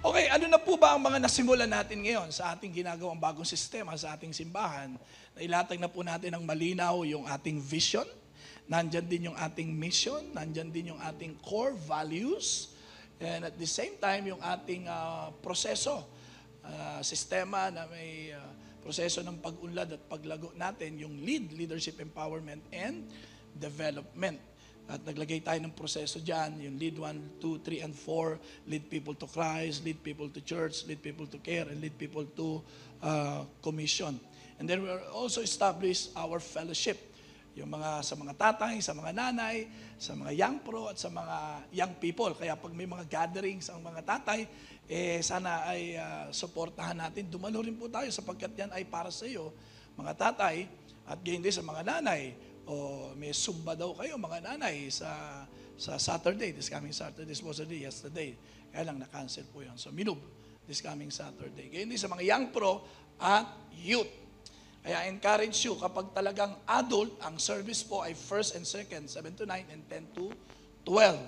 Okay, ano na po ba ang mga nasimulan natin ngayon sa ating ginagawang bagong sistema sa ating simbahan? Nailatag na po natin ng malinaw yung ating vision, nandyan din yung ating mission, nandyan din yung ating core values, and at the same time yung ating proseso, sistema na may proseso ng pag-unlad at paglago natin, yung leadership empowerment and development. At naglagay tayo ng proseso dyan, yung lead 1, 2, 3, and 4, lead people to Christ, lead people to church, lead people to care, and lead people to commission. And then we also establish our fellowship, yung sa mga tatay, sa mga nanay, sa mga young pro, at sa mga young people. Kaya pag may mga gatherings ang mga tatay, sana ay suportahan natin. Dumalo rin po tayo sapagkat yan ay para sa iyo, mga tatay, at gayon din sa mga nanay. O may Zumba daw kayo mga nanay sa Saturday, this coming Saturday, supposedly yesterday. Kaya lang na-cancel po yan. So minove this coming Saturday. Ganyan din sa mga young pro at youth. Kaya encourage you, kapag talagang adult, ang service po ay 1st and 2nd, 7 to 9 and 10 to 12.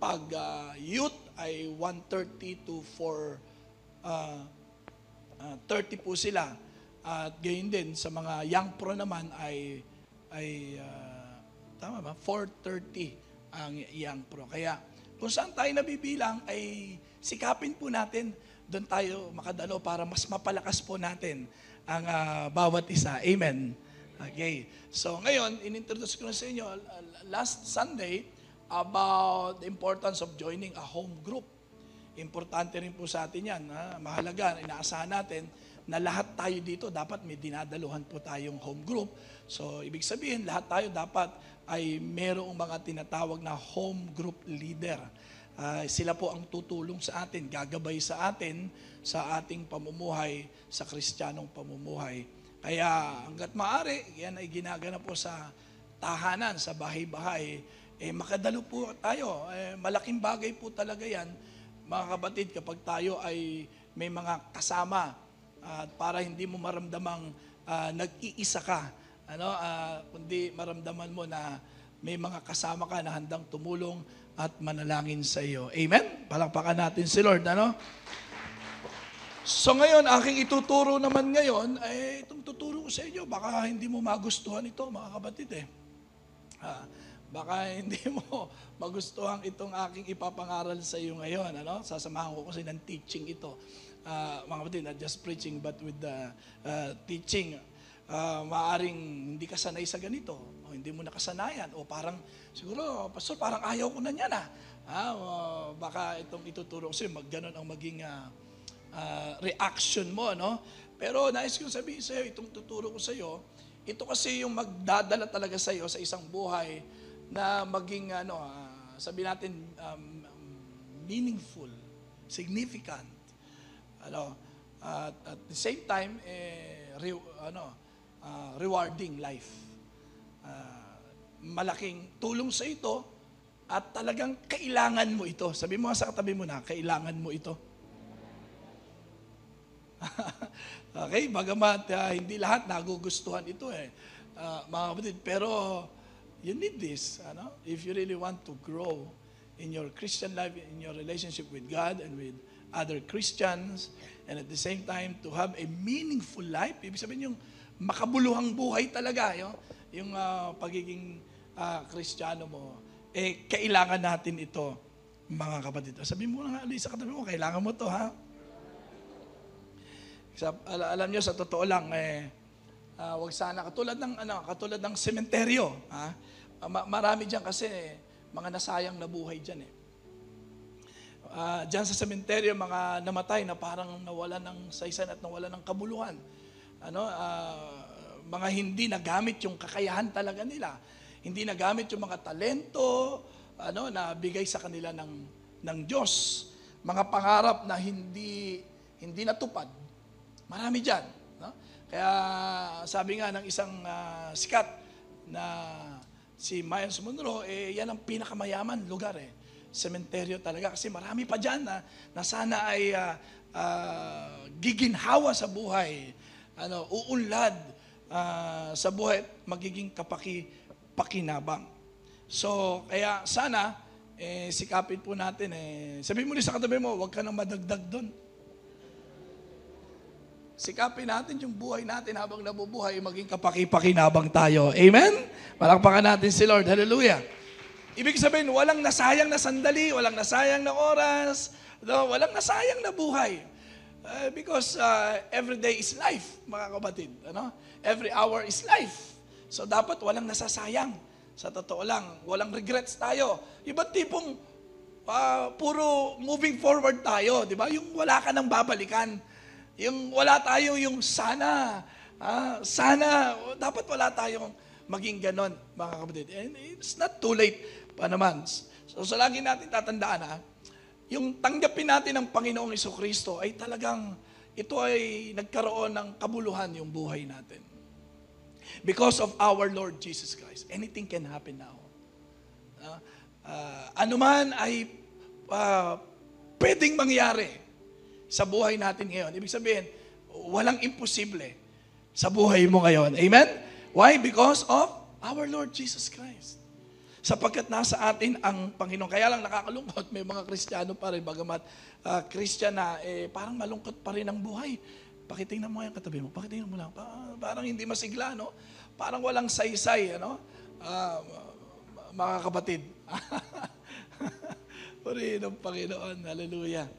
Pag youth ay 1:30 to 4:30 po sila. At gayon din sa mga young pro naman ay tama ba? 4:30 ang young pro. Kaya kung saan tayo nabibilang ay sikapin po natin doon tayo makadalo para mas mapalakas po natin ang bawat isa. Amen. Okay. So ngayon, inintroduce ko na sa inyo last Sunday about the importance of joining a home group. Importante rin po sa atin yan. Mahalaga, inaasahan natin na lahat tayo dito dapat may dinadaluhan po tayong home group. So, ibig sabihin, lahat tayo dapat ay merong mga tinatawag na home group leader. Sila po ang tutulong sa atin, gagabay sa atin sa ating pamumuhay, sa kristyanong pamumuhay. Kaya hanggat maaari, yan ay ginagana po sa tahanan, sa bahay-bahay, makadalo po tayo. Malaking bagay po talaga yan, mga kapatid, kapag tayo ay may mga kasama, at para hindi mo maramdamang nag-iisa ka, kundi maramdaman mo na may mga kasama ka na handang tumulong at manalangin sa iyo. Amen? Palakpakan natin si Lord, So ngayon, aking ituturo naman ngayon, itong tuturo ko sa inyo, baka hindi mo magustuhan ito, mga kapatid baka hindi mo magustuhan itong aking ipapangaral sa iyo ngayon. Sasamahan ko kasi ng teaching ito. Mga kapatid, not just preaching but with the teaching. Maaring hindi ka sanay sa ganito, o hindi mo nakasanayan, o parang, siguro, Pastor, parang ayaw ko na niyan baka itong ituturo ko sa'yo, ganon ang maging reaction mo, Pero nais kong sabihin sa'yo, itong tuturo ko sa'yo, ito kasi yung magdadala talaga sa'yo sa isang buhay na maging, sabi natin, meaningful, significant, at the same time, rewarding life. Malaking tulong sa ito at talagang kailangan mo ito. Sabi mo sa katabi mo na, kailangan mo ito. Okay, bagamat hindi lahat nagugustuhan ito mga kapatid, pero you need this, if you really want to grow in your Christian life, in your relationship with God and with other Christians, and at the same time to have a meaningful life. Ibig sabihin yung makabuluhang buhay talaga, yung pagiging Kristiyano mo, kailangan natin ito, mga kapatid. Sabihin mo na nga ulit sa katabi mo, kailangan mo to, Alam niyo, sa totoo lang, wag sana katulad ng sementeryo. Marami diyan kasi mga nasayang na buhay diyan diyan sa sementeryo, mga namatay na parang nawalan ng saysan at nawalan ng kabuluhan. Mga hindi nagamit yung kakayahan talaga nila. Hindi nagamit yung mga talento na bigay sa kanila ng Diyos. Mga pangarap na hindi natupad. Marami diyan, Kaya sabi nga ng isang sikat na si Miles Monroe, yan ang pinakamayaman lugar sementeryo talaga, kasi marami pa dyan na sana ay giginhawa sa buhay, uunlad sa buhay at magiging pakinabang. So, kaya sana sikapin po natin, sabihin mo rin sa katabi mo, huwag ka nang madagdag doon. Sikapin natin yung buhay natin habang nabubuhay, maging kapaki-pakinabang tayo. Amen? Palakpakan natin si Lord. Hallelujah. Ibig sabihin, walang nasayang na sandali, walang nasayang na oras, walang nasayang na buhay. Because every day is life, mga kapatid. Every hour is life. So dapat walang nasasayang. Sa totoo lang, walang regrets tayo. Iba't tipong puro moving forward tayo, di ba? Yung wala ka nang babalikan. Yung wala tayo yung sana. Sana. Dapat wala tayong maging ganon, mga kapatid. And it's not too late pa naman. So lagi natin tatandaan, yung tanggapin natin ng Panginoong Jesucristo ay talagang ito ay nagkaroon ng kabuluhan yung buhay natin. Because of our Lord Jesus Christ, anything can happen now. Ano man ay pwedeng mangyari sa buhay natin ngayon. Ibig sabihin, walang imposible sa buhay mo ngayon. Amen? Why? Because of our Lord Jesus Christ. Sapagkat nasa atin ang Panginoon. Kaya lang nakakalungkot, may mga Kristiyano pa rin, bagamat Christian na, parang malungkot pa rin ang buhay. Pakitingnan mo yung katabi mo, pakitingnan mo lang. Parang hindi masigla, no? Parang walang saysay, mga kapatid. Purihin ang Panginoon, hallelujah.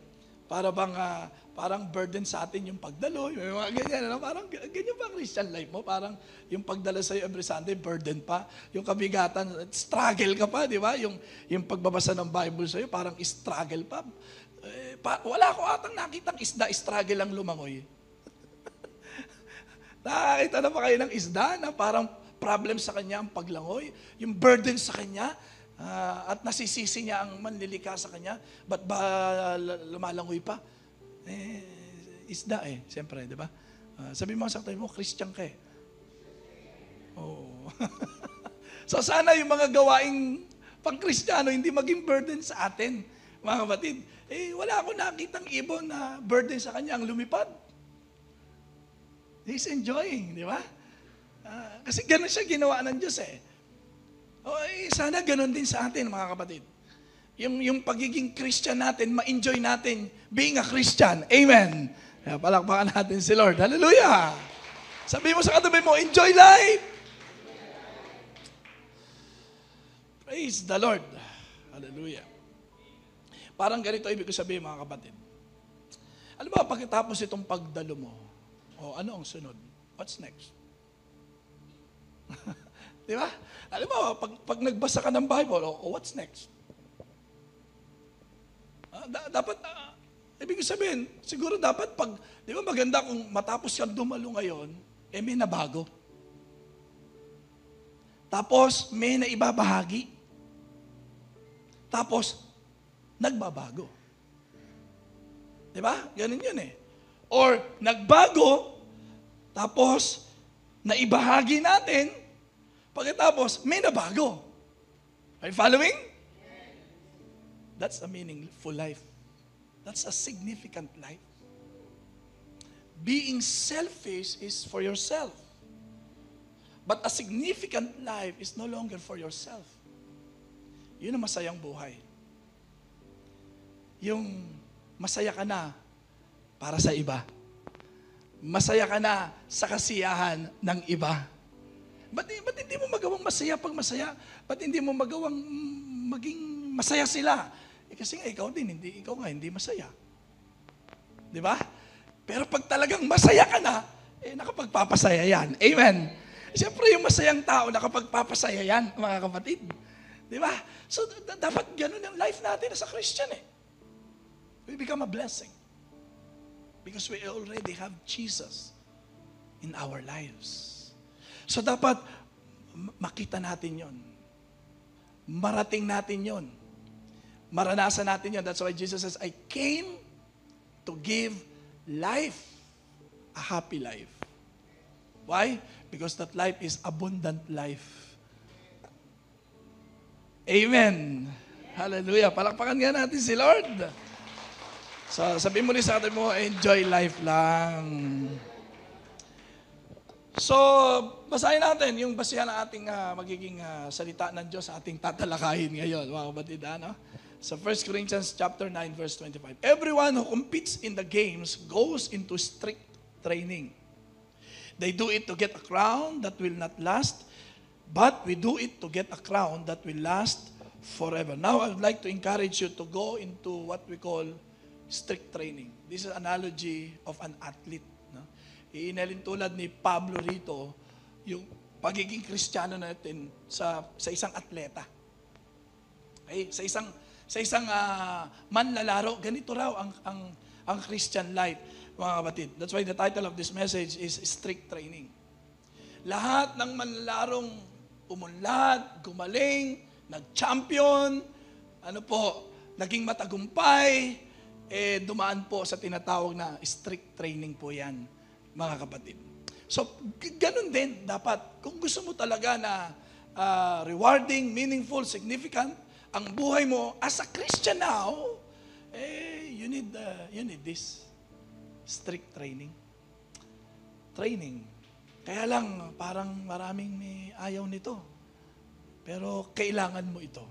Parang burden sa atin yung pagdalo, may mga ganyan, parang ganyan ba Christian life mo? Parang yung pagdala sa'yo every Sunday, burden pa. Yung kabigatan, struggle ka pa, di ba? Yung pagbabasa ng Bible sa'yo, parang struggle pa. Wala ko atang nakitang isda, struggle lang lumangoy. Nakakita na ba kayo ng isda na parang problem sa kanya ang paglangoy? Yung burden sa kanya, at nasisisi niya ang manlilika sa kanya, ba't ba lumalangoy pa? Isda siyempre, di ba? Sabi mo sa tayo mo, Christian ka Oh. So sana yung mga gawaing pang-Kristiyano hindi maging burden sa atin, mga kapatid. Wala akong nakitang ibon na burden sa kanya ang lumipad. He's enjoying, di ba? Kasi gano'n siya ginawa ng Diyos sana gano'n din sa atin, mga kapatid. Yung pagiging Christian natin, ma-enjoy natin being a Christian. Amen. Palakpakan natin si Lord. Hallelujah. Sabi mo sa katabi mo, enjoy life. Praise the Lord. Hallelujah. Parang ganito ibig ko sabihin, mga kapatid. Alam mo, pagkatapos itong pagdalo mo, ano ang sunod? What's next? Di ba? Alam mo, pag nagbasa ka ng Bible, what's next? Dapat, ibig sabihin, siguro dapat di ba maganda kung matapos kang dumalo ngayon, may nabago. Tapos, may naibabahagi. Tapos, nagbabago. Di ba? Ganun yun Or, nagbago, tapos, naibahagi natin, pagkatapos, may nabago. Are you following? That's a meaningful life. That's a significant life. Being selfish is for yourself. But a significant life is no longer for yourself. Yun ang masayang buhay. Yung masaya ka na para sa iba. Masaya ka na sa kasiyahan ng iba. Ba't hindi mo magawang masaya pag masaya? Ba't hindi mo magawang maging masaya sila? Kasi nga ikaw hindi masaya. Di ba? Pero pag talagang masaya ka na, nakapagpapasaya yan. Amen. Siyempre yung masayang tao, nakapagpapasaya yan, mga kapatid. Di ba? So, dapat ganun ang life natin as a Christian We become a blessing. Because we already have Jesus in our lives. So, dapat makita natin yon. Marating natin yon. Maranasan natin yon. That's why Jesus says, I came to give life, a happy life. Why? Because that life is abundant life. Amen. Hallelujah. Palakpakan nga natin si Lord. So, sabihin mo rin sa atin mo, enjoy life lang. So, basahin natin yung basihan ng ating magiging salita ng Diyos sa ating tatalakayin ngayon, mga kapatid. Ano? Sa 1 Corinthians chapter 9, verse 25. Everyone who competes in the games goes into strict training. They do it to get a crown that will not last, but we do it to get a crown that will last forever. Now, I would like to encourage you to go into what we call strict training. This is an analogy of an athlete. No? Iinalin tulad ni Pablo rito, yung pagiging Kristiyano natin sa isang atleta. Okay? Sa isang manlalaro, ganito raw ang Christian life, mga kapatid. That's why the title of this message is strict training. Lahat ng manlalarong umunlad, gumaling, nag-champion, naging matagumpay, dumaan po sa tinatawag na strict training po yan, mga kapatid. So, ganun din dapat. Kung gusto mo talaga na rewarding, meaningful, significant, ang buhay mo as a Christian now, you need this strict training. Training. Kaya lang, parang maraming may ayaw nito. Pero kailangan mo ito.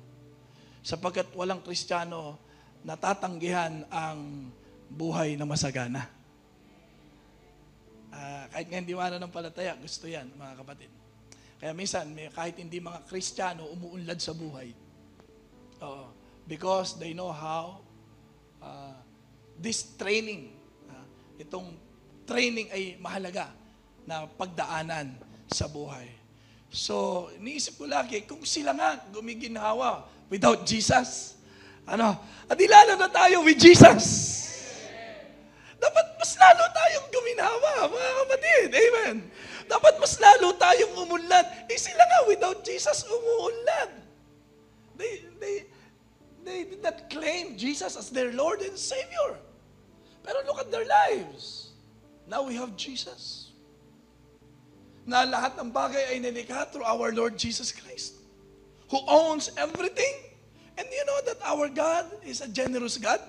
Sapagkat walang Kristiyano natatanggihan ang buhay na masagana. Kahit nga hindi mananampalataya, gusto yan, mga kapatid. Kaya minsan, kahit hindi mga Kristiyano, umuunlad sa buhay. Because they know how this training, itong training ay mahalaga na pagdaanan sa buhay. So, iniisip ko lagi, kung sila nga gumiginhawa without Jesus, adi lalo na tayo with Jesus. Dapat mas lalo tayong guminhawa, mga kapatid. Amen. Dapat mas lalo tayong umunlad. Sila nga without Jesus, umuunlad. They did not claim Jesus as their Lord and Savior. Pero look at their lives. Now we have Jesus. Na lahat ng bagay ay nilikha through our Lord Jesus Christ, who owns everything. And you know that our God is a generous God?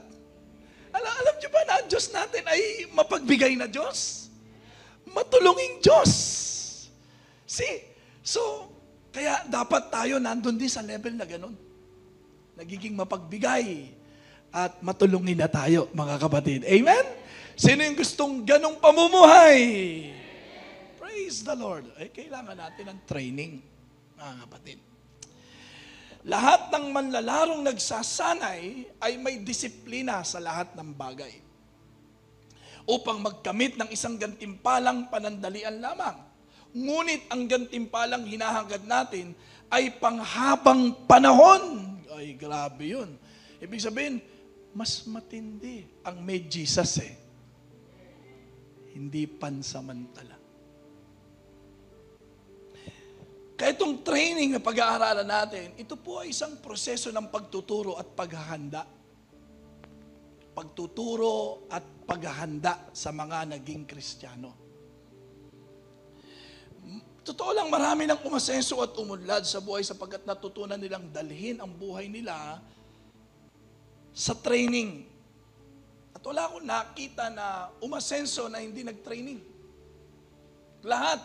Alam niyo ba na ang Diyos natin ay mapagbigay na Diyos? Matulunging Diyos. See? So, kaya dapat tayo nandun din sa level na ganun. Nagiging mapagbigay at matulungin na tayo, mga kapatid. Amen? Sino yung gustong ganong pamumuhay? Praise the Lord. Kailangan natin ng training, mga kapatid. Lahat ng manlalarong nagsasanay ay may disiplina sa lahat ng bagay upang magkamit ng isang gantimpalang panandalian lamang. Ngunit ang gantimpalang hinahangad natin ay panghabang panahon. Ay, grabe yun. Ibig sabihin, mas matindi ang may Jesus hindi pansamantala. Kaya itong training na pag-aaralan natin, ito po ay isang proseso ng pagtuturo at paghahanda. Pagtuturo at paghahanda sa mga naging Kristiyano. Totoo lang, marami nang umasenso at umunlad sa buhay sapagkat natutunan nilang dalhin ang buhay nila sa training. At wala akong nakita na umasenso na hindi nag-training. Lahat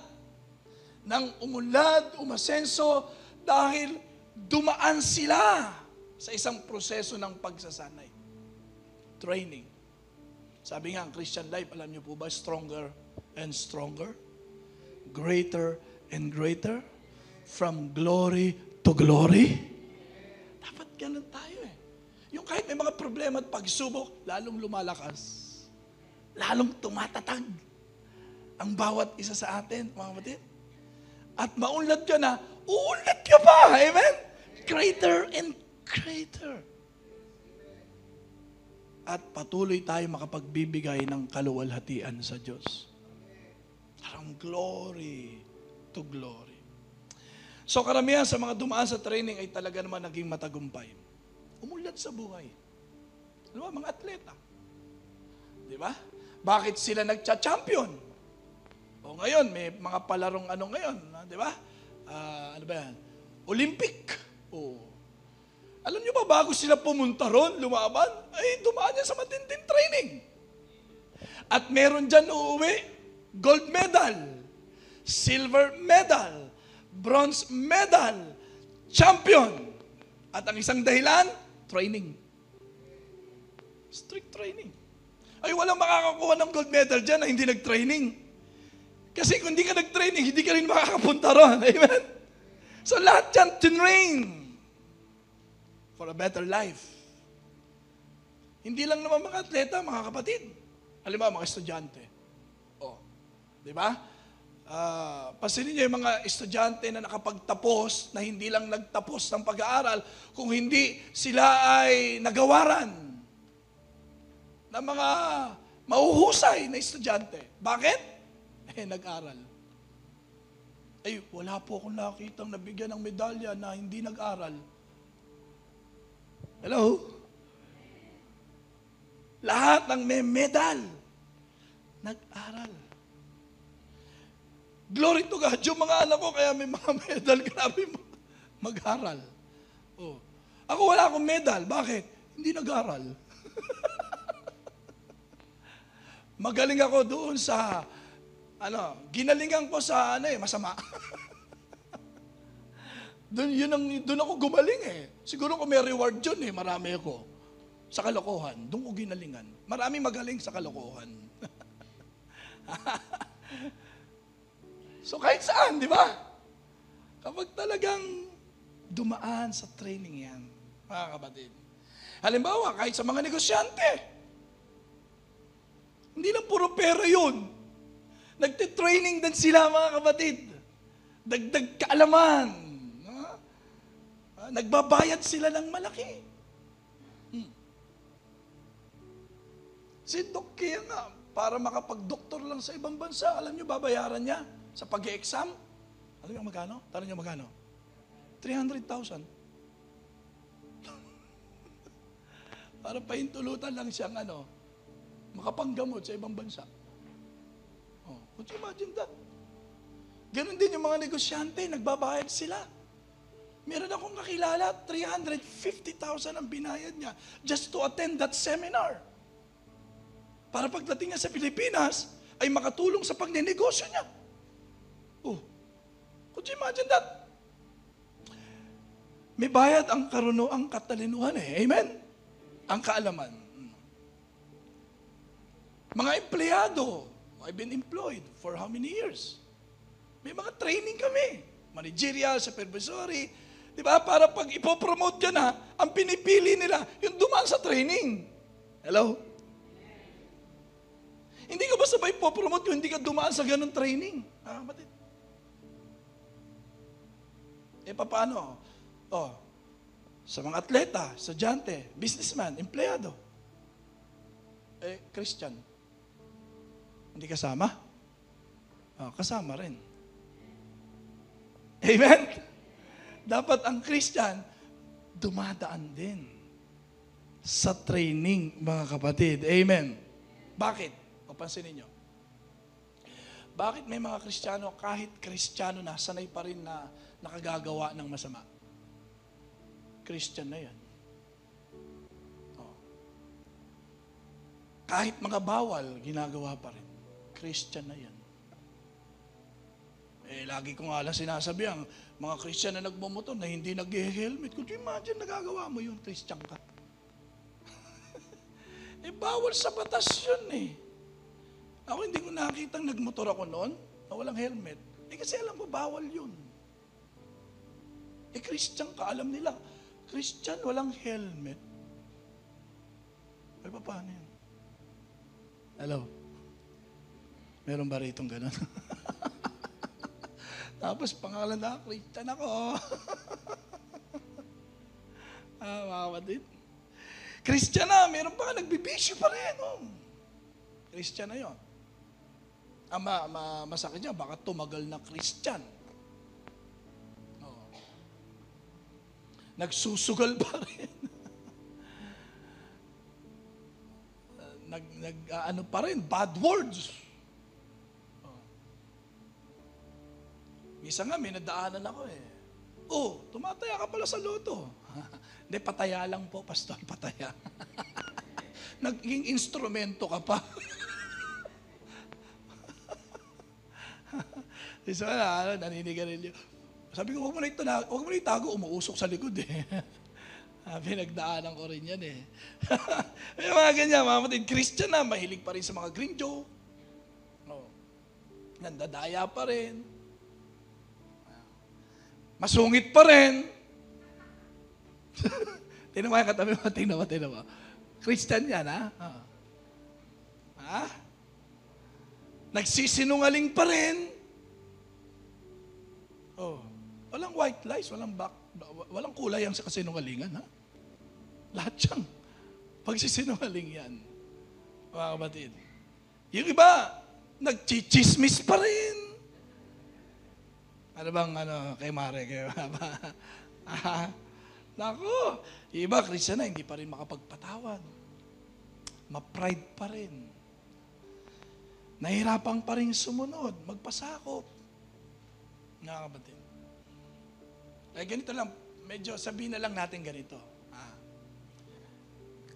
nang umunlad, umasenso, dahil dumaan sila sa isang proseso ng pagsasanay. Training. Sabi nga, ang Christian life, alam niyo po ba, stronger and stronger, greater and greater, from glory to glory. Dapat ganun tayo Yung kahit may mga problema at pagsubok, lalong lumalakas. Lalong tumatatag ang bawat isa sa atin, mga kapatid. At maunlad ka na, uunlad ka pa. Amen? Greater and greater. At patuloy tayo makapagbibigay ng kaluwalhatian sa Diyos. From glory to glory. So karamihan sa mga dumaan sa training ay talaga naman naging matagumpay. Umunlad sa buhay. Ano ba, mga atleta? Di ba? Bakit sila nagcha-champion? O ngayon, may mga palarong ngayon, di ba? Ano ba yan? Olympic. O. Alam nyo ba, bago sila pumunta ron, lumaban, ay dumaan niya sa matinding training. At meron dyan uuwi, gold medal. silver medal, bronze medal, champion. At ang isang dahilan, training. Strict training. Ay, walang makakakuha ng gold medal dyan na hindi nag-training. Kasi kung hindi ka nag-training, hindi ka rin makakapunta ron. Amen? So lahat yan, train for a better life. Hindi lang naman mga atleta, mga kapatid. Halimbawa, mga estudyante. Oh, di ba? Pansinin niyo yung mga estudyante na nakapagtapos, na hindi lang nagtapos ng pag-aaral, kung hindi sila ay nagawaran ng mga mahuhusay na estudyante. Bakit? Nag-aral. Ay, wala po akong nakitang nabigyan ng medalya na hindi nag-aral. Hello? Lahat ng may medal, nag-aral. Glory to God. Yung mga anak ko, kaya may mga medal, grabe mag-aral. Oh. Ako wala akong medal. Bakit? Hindi nag-aral. Magaling ako doon sa, ginalingan ko sa, masama. Doon ako gumaling Siguro kung may reward yun marami ako. Sa kalokohan, doon ko ginalingan. Maraming magaling sa kalokohan. So kahit saan, di ba? Kapag talagang dumaan sa training yan, mga kapatid. Halimbawa, kahit sa mga negosyante, hindi lang puro pera yun. Nagte-training din sila, mga kapatid. Dagdag kaalaman. Nagbabayad sila ng malaki. Si Doc Kia nga, para makapag-doktor lang sa ibang bansa, alam niyo, babayaran niya sa pag-e-exam. Alam niyo magkano? Tanong niyo magkano? 300,000. Para pahintulutan lang siyang makapanggamot sa ibang bansa. Oh, could you imagine that? Ganon din yung mga negosyante, nagbabayad sila. Meron akong kakilala, 350,000 ang binayad niya just to attend that seminar. Para pagdating niya sa Pilipinas, ay makatulong sa pagnenegosyo niya. Oh, could you imagine that? May bayad ang ang katalinuhan Amen? Ang kaalaman. Mga empleyado, I've been employed for how many years? May mga training kami. Managerial, supervisory. Di ba? Para pag ipopromote ka na, ang pinipili nila, yung dumaan sa training. Hello? Hindi ka basta ba ipopromote yung hindi ka dumaan sa ganun training? Kapatid. Paano? Oh, sa mga atleta, estudyante, businessman, empleyado. Christian. Hindi kasama? Kasama rin. Amen? Dapat ang Christian, dumadaan din sa training, mga kapatid. Amen? Bakit? Pansinin nyo. Bakit may mga Kristiyano, kahit Kristiyano na, sanay pa rin na nakagagawa ng masama? Christian na yan. Kahit mga bawal, ginagawa pa rin. Christian na yan. Lagi ko nga lang sinasabi ang mga Christian na nagmumotor na hindi nag-helmet. Could you imagine, nagagawa mo yun, Christian ka? Bawal sa batas yun Ako hindi ko nakitang nagmotor ako noon na walang helmet. Kasi alam ko, bawal yun. Christian ka, alam nila. Christian, walang helmet. Paano yun? Hello? Meron ba ritong gano'n? Tapos pangalan na, Christian ako. Mga kapatid. Christian na, meron pa nga, nagbibisyo pa rin. Christian na yun. Masakit niya, baka tumagal na Christian. Nagsusugal pa rin. Pa rin, bad words. Misa nga, may nadaanan ako tumataya ka pala sa loto. Hindi, pataya lang po, pastor, pataya. Naging instrumento ka pa. Isa na, naninigarilyo. Sabi ko, huwag mo na itago, umuusok sa likod eh. Pinagdaanan ko rin yan eh. May mga ganyan, mga kapatid, Christian na, mahilig pa rin sa mga green joke. Oh. Nandadaya pa rin. Masungit pa rin. Tingnan mo yung katabi mo, tingnan mo. Christian yan, ha? Ha? Nagsisinungaling pa rin. Oh. Walang white lies, walang kulay ang sa kasinungalingan, ha? Lahat siyang pagsisinungaling yan. Mga kapatid. Yung iba, nagchichismis pa rin. Ano bang kay Mare? Naku, yung iba, Christian na, hindi pa rin makapagpatawad. Ma-pride pa rin. Nahirapan pa rin sumunod, magpasakop. Mga kapatid. Ay ganito lang, medyo sabihin na lang natin ganito.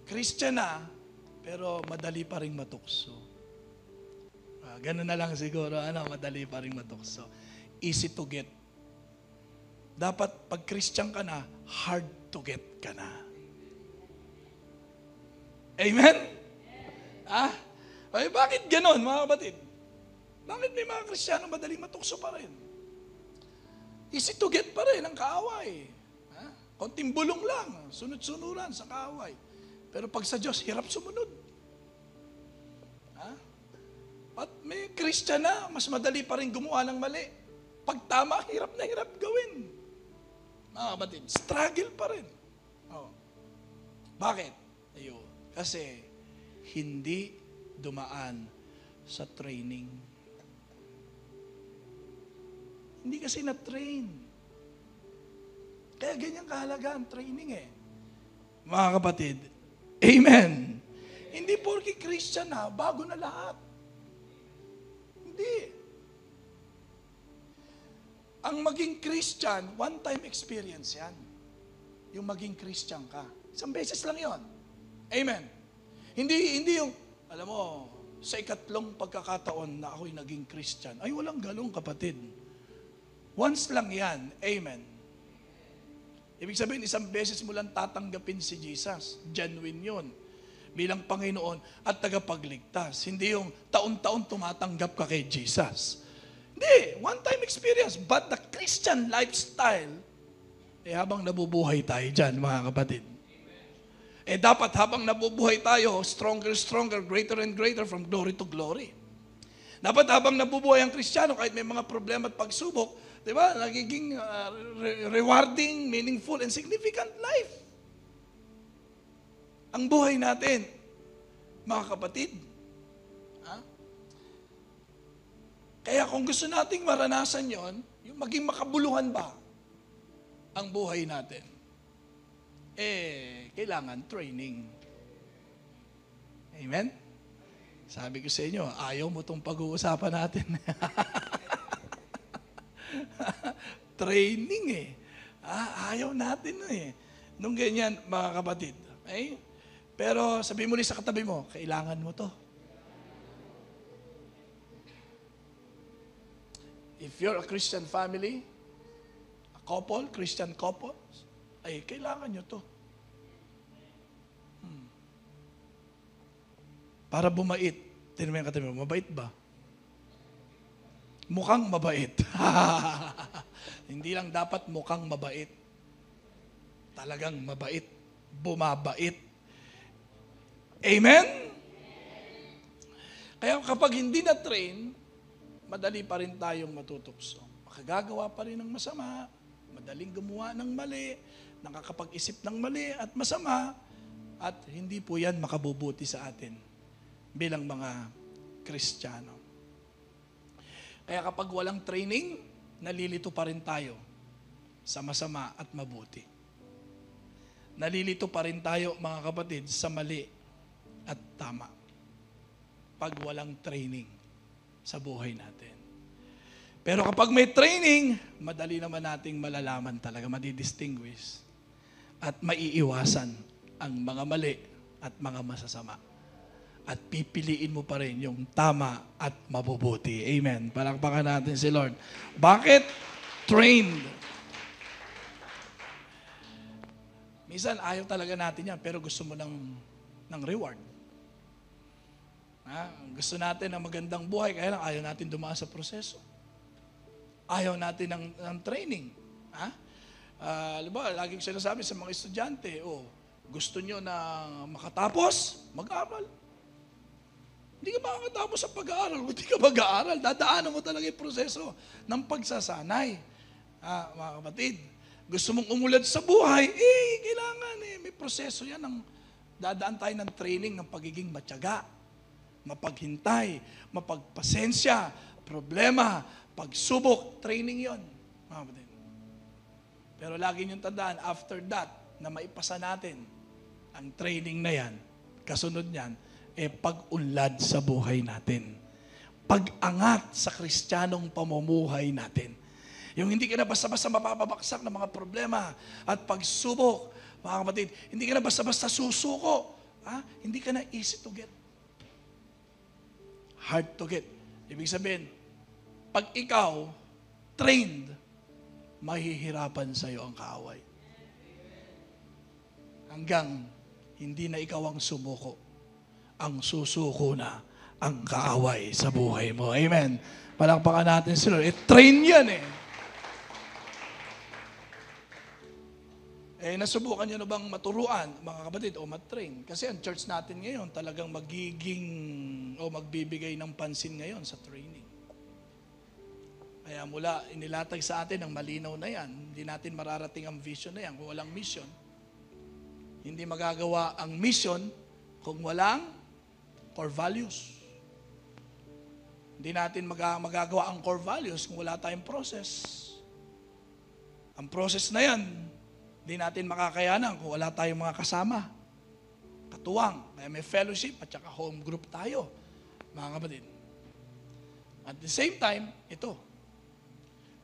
Christian na, pero madali pa rin matukso. Ganun na lang siguro, madali pa rin matukso. Easy to get. Dapat pag Christian ka na, hard to get ka na. Amen? Ay, bakit ganon, mga kapatid? Bakit may mga Kristiyano madaling matukso pa rin? Easy to get pa rin ang kaaway. Konting bulong lang, sunod-sunuran sa kaaway. Pero pag sa Diyos, hirap sumunod. At may Christian na, mas madali pa rin gumawa ng mali. Pag tama, hirap na hirap gawin. Mga kapatid, struggle pa rin. Bakit? Ayun. Kasi, hindi dumaan sa training. Hindi kasi na-train. Kaya ganyan kahalaga ang training eh. Mga kapatid, amen. Hindi porke Christian na, bago na lahat. Hindi. Ang maging Christian, one-time experience yan. Yung maging Christian ka. Isang beses lang yon. Amen. Hindi yung, alam mo, sa ikatlong pagkakataon na ako'y naging Christian. Ay, walang galong kapatid. Once lang yan. Amen. Ibig sabihin, isang beses mo lang tatanggapin si Jesus. Genuine yun. Bilang Panginoon at tagapagligtas. Hindi yung taon-taon tumatanggap ka kay Jesus. Hindi. One-time experience. But the Christian lifestyle, habang nabubuhay tayo dyan, mga kapatid. Dapat habang nabubuhay tayo, stronger, greater and greater from glory to glory. Dapat habang nabubuhay ang Kristiyano, kahit may mga problema at pagsubok, di ba, nagiging rewarding, meaningful, and significant life. Ang buhay natin, mga kapatid. Kaya kung gusto nating maranasan yon, yung maging makabuluhan ba ang buhay natin, kailangan training. Amen? Sabi ko sa inyo, ayaw mo itong pag-uusapan natin. Training ayaw natin nung ganyan, mga kapatid. Okay? Pero sabi mo rin sa katabi mo, kailangan mo to. If you're a Christian family, a couple, Christian couple, ay kailangan nyo to. Para bumait. Tingnan mo yung katabi mo, mabait ba? Mukhang mabait. Hindi lang dapat mukhang mabait. Talagang mabait. Bumabait. Amen? Kaya kapag hindi na-train, madali pa rin tayong matutukso. Makagagawa pa rin ng masama, madaling gumawa ng mali, nakakapag-isip ng mali at masama, at hindi po yan makabubuti sa atin bilang mga Kristiyano. Kaya kapag walang training, nalilito pa rin tayo sa masama at mabuti. Nalilito pa rin tayo, mga kapatid, sa mali at tama. Pag walang training sa buhay natin. Pero kapag may training, madali naman nating malalaman talaga, madidistinguish at maiiwasan ang mga mali at mga masasama. at pipiliin mo pa rin yung tama at mabubuti. Amen. Palakpakan natin si Lord. Bakit? Trained. Minsan, ayaw talaga natin yan, pero gusto mo ng reward. Gusto natin ng magandang buhay, kaya lang ayaw natin dumaan sa proseso. Ayaw natin ng training. Laging sinasabi sa mga estudyante, gusto nyo na makatapos? Mag-aral. Hindi ka makakatapos sa pag-aaral. Kung hindi ka mag-aaral, dadaanan mo talaga yung proseso ng pagsasanay. Mga kapatid, gusto mong umulad sa buhay, kailangan may proseso yan. Dadaan tayo ng training ng pagiging matyaga, mapaghintay, mapagpasensya, problema, pagsubok, training yon. Mga kapatid. Pero lagi niyong tandaan, after that, na maipasa natin ang training na yan, kasunod niyan, pag-unlad sa buhay natin. Pag-angat sa kristyanong pamumuhay natin. Yung hindi ka na basta-basta mapapabaksak ng mga problema at pagsubok, mga kapatid, hindi ka na basta-basta susuko. Hindi ka na easy to get. Hard to get. Ibig sabihin, pag ikaw trained, mahihirapan sa iyo ang kaaway. Hanggang hindi na ikaw ang sumuko, ang susuko na ang kaaway sa buhay mo. Amen. Palakpakan natin si Lord. Train yan nasubukan nyo na bang maturuan, mga kapatid, o matrain? Kasi ang church natin ngayon talagang magbibigay ng pansin ngayon sa training. Kaya mula inilatag sa atin ang malinaw na yan, hindi natin mararating ang vision na yan kung walang mission. Hindi magagawa ang mission kung walang core values. Hindi natin magagawa ang core values kung wala tayong process. Ang process na yan, hindi natin makakayanan kung wala tayong mga kasama. Katuwang, kaya may fellowship at saka home group tayo, mga kapatid. At the same time, ito,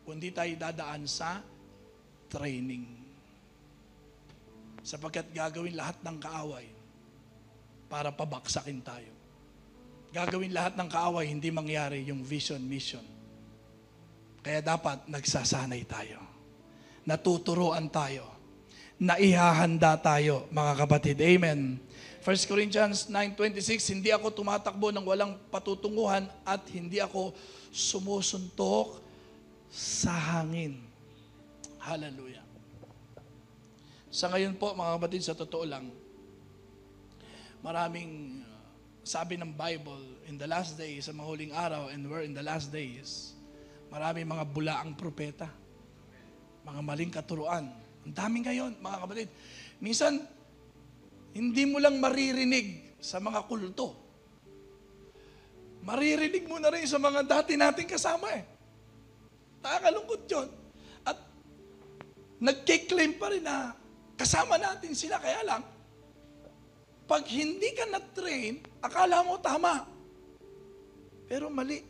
kundi tayo dadaan sa training. Sapagkat gagawin lahat ng kaaway para pabaksakin tayo. Gagawin lahat ng kaaway, hindi mangyari yung vision, mission. Kaya dapat nagsasanay tayo. Natuturuan tayo. Naihahanda tayo, mga kapatid. Amen. 1 Corinthians 9:26, hindi ako tumatakbo ng walang patutunguhan at hindi ako sumusuntok sa hangin. Hallelujah. Sa ngayon po, mga kapatid, sa totoo lang, maraming sabi ng Bible, in the last days, sa mga huling araw, and we're in the last days, maraming mga bulaang propeta, mga maling katuruan. Ang dami ngayon, mga kapatid. Minsan, hindi mo lang maririnig sa mga kulto. Maririnig mo na rin sa mga dati nating kasama Nakakalungkot yun. At nagkiklaim pa rin na kasama natin sila. Kaya lang, pag hindi ka na-train, akala mo tama. Pero mali.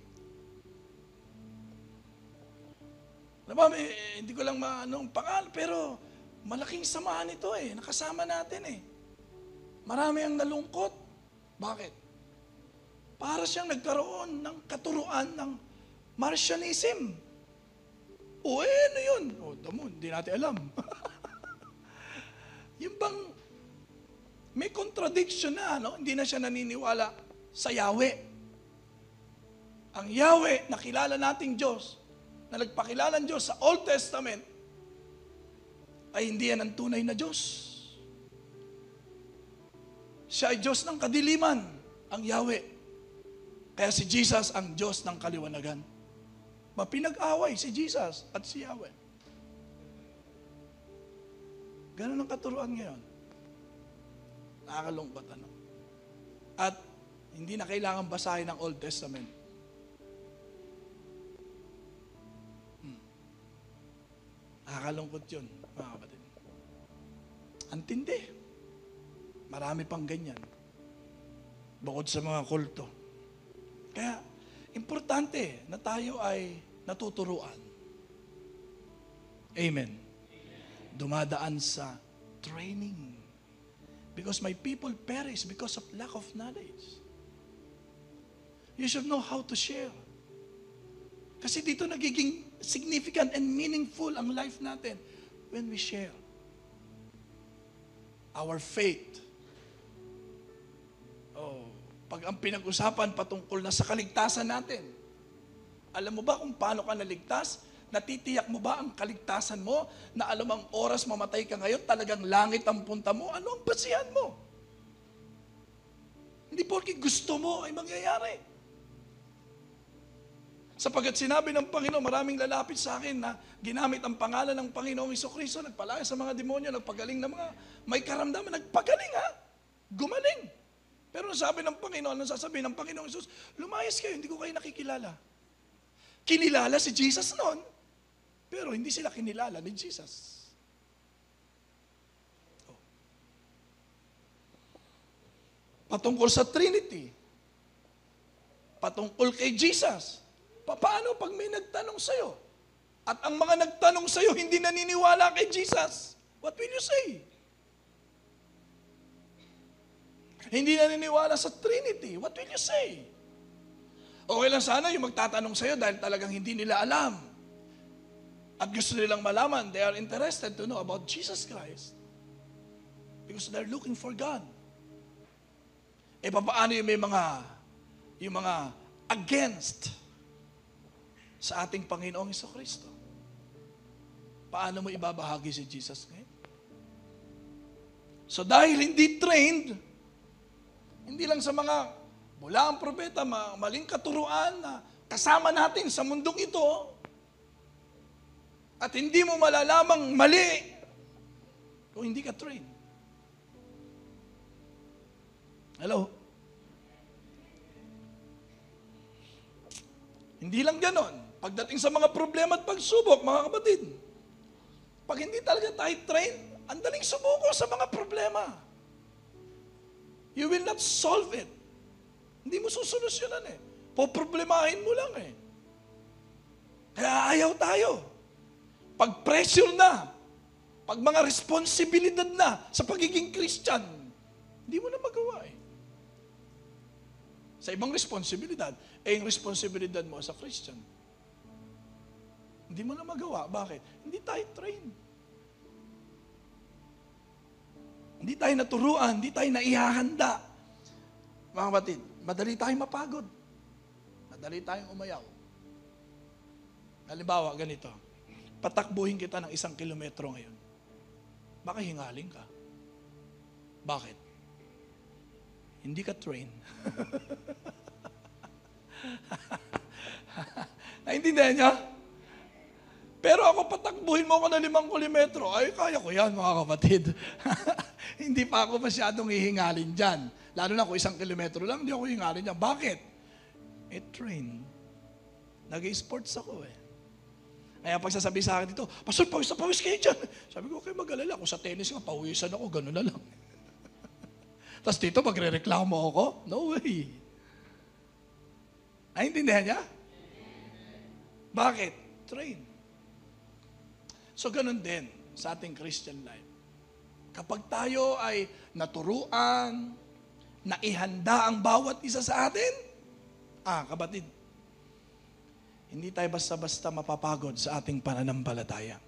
Diba, hindi ko lang pangalan, pero malaking samahan ito nakasama natin Marami ang nalungkot. Bakit? Para siyang nagkaroon ng katuruan ng Martianism. Ano yun? Hindi natin alam. Yung bang may contradiction na, hindi na siya naniniwala sa Yahweh. Ang Yahweh, nakilala nating Diyos, na nagpakilala ng Diyos sa Old Testament, ay hindi yan ang tunay na Diyos. Siya ay Diyos ng kadiliman, ang Yahweh. Kaya si Jesus ang Diyos ng kaliwanagan. Mapinag-away si Jesus at si Yahweh. Ganun ang katuruan ngayon. Nakakalungkot At hindi na kailangan basahin ang Old Testament. Nakakalungkot yun, mga kapatid. Antindi. Marami pang ganyan. Bukod sa mga kulto. Kaya, importante na tayo ay natuturuan. Amen. Dumadaan sa training. Because my people perish because of lack of knowledge. You should know how to share. Kasi dito nagiging significant and meaningful ang life natin when we share our faith. Pag ang pinag-usapan patungkol na sa kaligtasan natin, alam mo ba kung paano ka naligtas? Natitiyak mo ba ang kaligtasan mo na alam ang oras mamatay ka ngayon, talagang langit ang punta mo? Ano ang basihan mo? Hindi porke gusto mo ay mangyayari. Sapagkat sinabi ng Panginoon, maraming lalapit sa akin na ginamit ang pangalan ng Panginoong Hesukristo, nagpalaya sa mga demonyo, nagpagaling ng mga may karamdaman, nagpagaling gumaling. Pero sabi ng Panginoon, ano sasabihin ng Panginoong Hesus? Lumayas kayo, hindi ko kayo nakikilala. Kinilala si Jesus noon, pero hindi sila kinilala ni Jesus. Patungkol sa Trinity, patungkol kay Jesus, paano pag may nagtanong sa'yo? At ang mga nagtanong sa'yo hindi naniniwala kay Jesus, what will you say? Hindi naniniwala sa Trinity, what will you say? Okay lang sana yung magtatanong sa'yo dahil talagang hindi nila alam. At gusto nilang malaman, they are interested to know about Jesus Christ. Because they're looking for God. Paano yung yung mga against sa ating Panginoong Hesukristo? Paano mo ibabahagi si Jesus ngayon? So dahil hindi trained, hindi lang sa mga mula ang propeta, maling katuruan na kasama natin sa mundong ito, at hindi mo malalamang mali kung hindi ka trained. Hello? Hindi lang ganon. Pagdating sa mga problema at pagsubok, mga kapatid, pag hindi talaga tayo trained, ang daling sumuko sa mga problema. You will not solve it. Hindi mo susolusyonan poproblemahin mo lang Kaya ayaw tayo. Pag pressure na, pag mga responsibilidad na sa pagiging Christian, hindi mo na magawa Sa ibang responsibilidad, yung responsibilidad mo sa Christian. Hindi mo na magawa. Bakit? Hindi tayo trained. Hindi tayo naturuan, hindi tayo naihahanda. Mga kapatid, madali tayong mapagod. Madali tayong umayaw. Halimbawa, ganito. Patakbuhin kita ng 1 kilometro ngayon. Baka hingaling ka. Bakit? Hindi ka trained. Naintindihan niya? Pero ako patakbuhin mo ako ng 5 kilometro, ay kaya ko yan mga kapatid. Hindi pa ako masyadong hihingalin dyan. Lalo na kung 1 kilometro lang, hindi ako hihingalin dyan. Bakit? Train. Nag-i-sports ako Kaya pag sasabi sa akin dito, Pastor, pawis na pawis kayo dyan. Sabi ko, okay, mag-alala. Kung sa tennis nga, pawisan ako, gano'n na lang. Tapos dito, magre-reklamo ako? No way. Naintindihan niya? Bakit? Train. So, ganun din sa ating Christian life. Kapag tayo ay naturuan, naihanda ang bawat isa sa atin, kapatid, hindi tayo basta-basta mapapagod sa ating pananampalataya.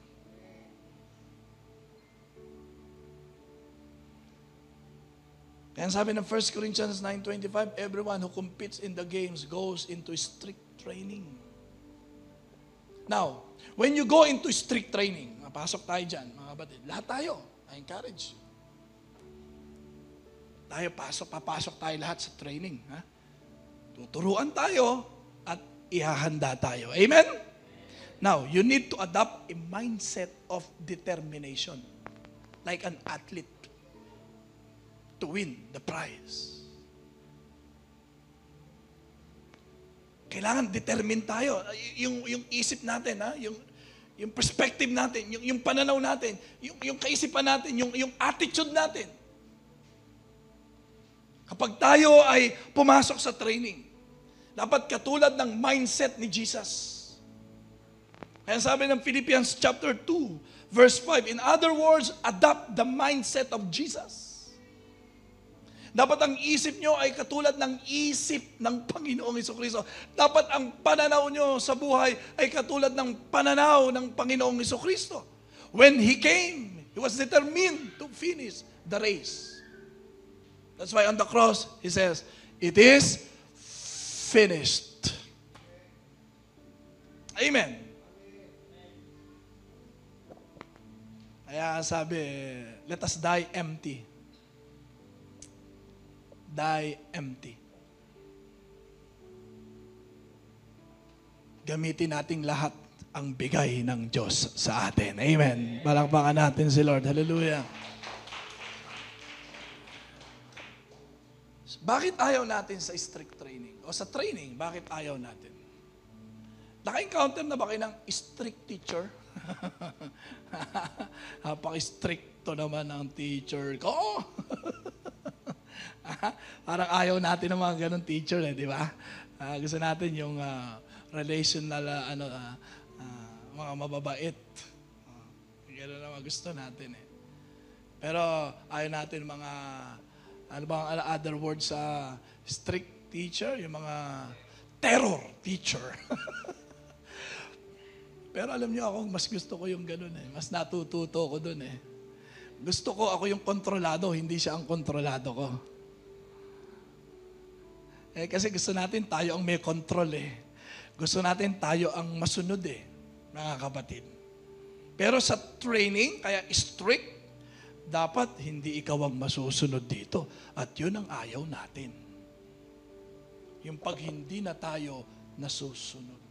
Kaya sabi ng 1 Corinthians 9:25, everyone who competes in the games goes into strict training. Now, when you go into strict training, pasok tayo dyan, mga kapatid, lahat tayo, I encourage. Papasok tayo lahat sa training. Tuturuan tayo at ihahanda tayo. Amen? Now, you need to adopt a mindset of determination. Like an athlete to win the prize. Kailangan determine tayo. Yung isip natin, yung perspective natin, yung pananaw natin, yung kaisipan natin, yung attitude natin. Kapag tayo ay pumasok sa training, dapat katulad ng mindset ni Jesus. Kaya sabi ng Philippians chapter 2, verse 5, in other words, adopt the mindset of Jesus. Dapat ang isip nyo ay katulad ng isip ng Panginoong Hesukristo. Dapat ang pananaw nyo sa buhay ay katulad ng pananaw ng Panginoong Hesukristo. When He came, He was determined to finish the race. That's why on the cross, He says, it is finished. Amen. Kaya sabi, let us die empty. Die empty. Gamitin nating lahat ang bigay ng Diyos sa atin. Amen. Palakpakan natin si Lord. Hallelujah. Bakit ayaw natin sa strict training? O sa training, bakit ayaw natin? Naka-encounter na ba kayo ng strict teacher? Napaka-stricto naman ng teacher ko. Parang ayaw natin ng mga ganun teacher, di ba? Gusto natin yung relational, mga mababait. Ganun naman gusto natin eh. Pero ayaw natin mga, ano bang other words sa strict teacher? Yung mga terror teacher. Pero alam niyo ako, mas gusto ko yung ganun eh. Mas natututo ko dun eh. Gusto ko ako yung kontrolado, hindi siya ang kontrolado ko. Kasi gusto natin tayo ang may control eh. Gusto natin tayo ang masunod eh, mga kapatid. Pero sa training, kaya strict, dapat hindi ikaw ang masusunod dito. At yun ang ayaw natin. Yung pag hindi na tayo nasusunod.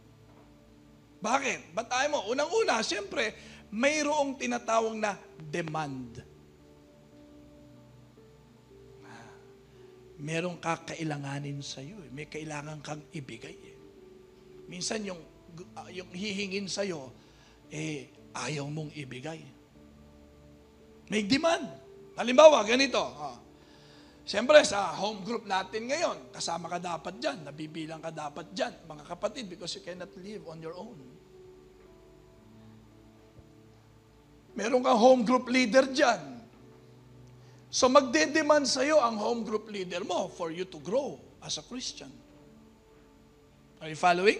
Bakit? Ba't ayaw mo? Unang-una, siyempre, mayroong tinatawag na demand. Merong kakailanganin sa iyo. May kailangan kang ibigay. Minsan yung hihingin sa iyo, ayaw mong ibigay. May demand. Halimbawa, ganito. Siyempre, sa home group natin ngayon, kasama ka dapat dyan, nabibilang ka dapat dyan, mga kapatid, because you cannot live on your own. Meron kang home group leader dyan. So magde-demand sa'yo ang home group leader mo for you to grow as a Christian. Are you following?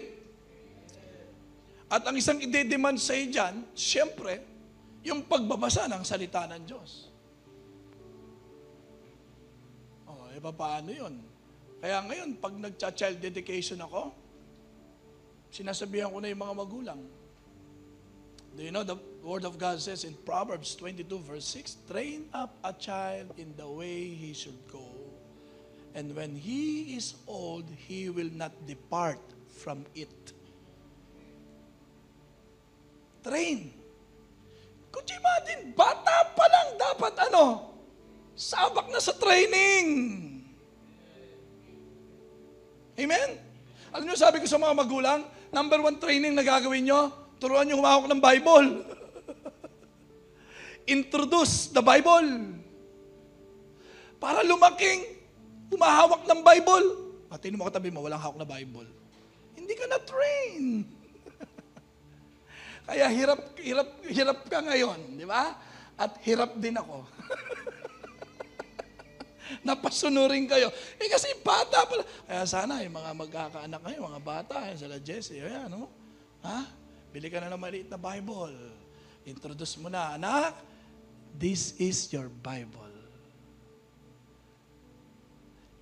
At ang isang ide-demand sa'yo dyan, siyempre, yung pagbabasa ng salita ng Diyos. Paano yun? Kaya ngayon, pag nagcha-child dedication ako, sinasabihan ko na yung mga magulang. Do you know the Word of God says in Proverbs 22 verse 6, train up a child in the way he should go. And when he is old, he will not depart from it. Train. Could you imagine? Bata pa lang dapat sabak na sa training. Amen? Alam niyo, sabi ko sa mga magulang, number 1 training na gagawin nyo, turuan nyo humawak ng Bible. Introduce the Bible. Para lumaking, humahawak ng Bible. Tingnan mo katabi mo, walang hawak na Bible. Hindi ka na-train. Kaya hirap ka ngayon, di ba? At hirap din ako. Napasunurin kayo. Kasi bata pala. Kaya sana yung mga magkakaanak kayo, mga bata, sila Jesse, bili ka na ng maliit na Bible. Introduce mo na, anak, this is your Bible.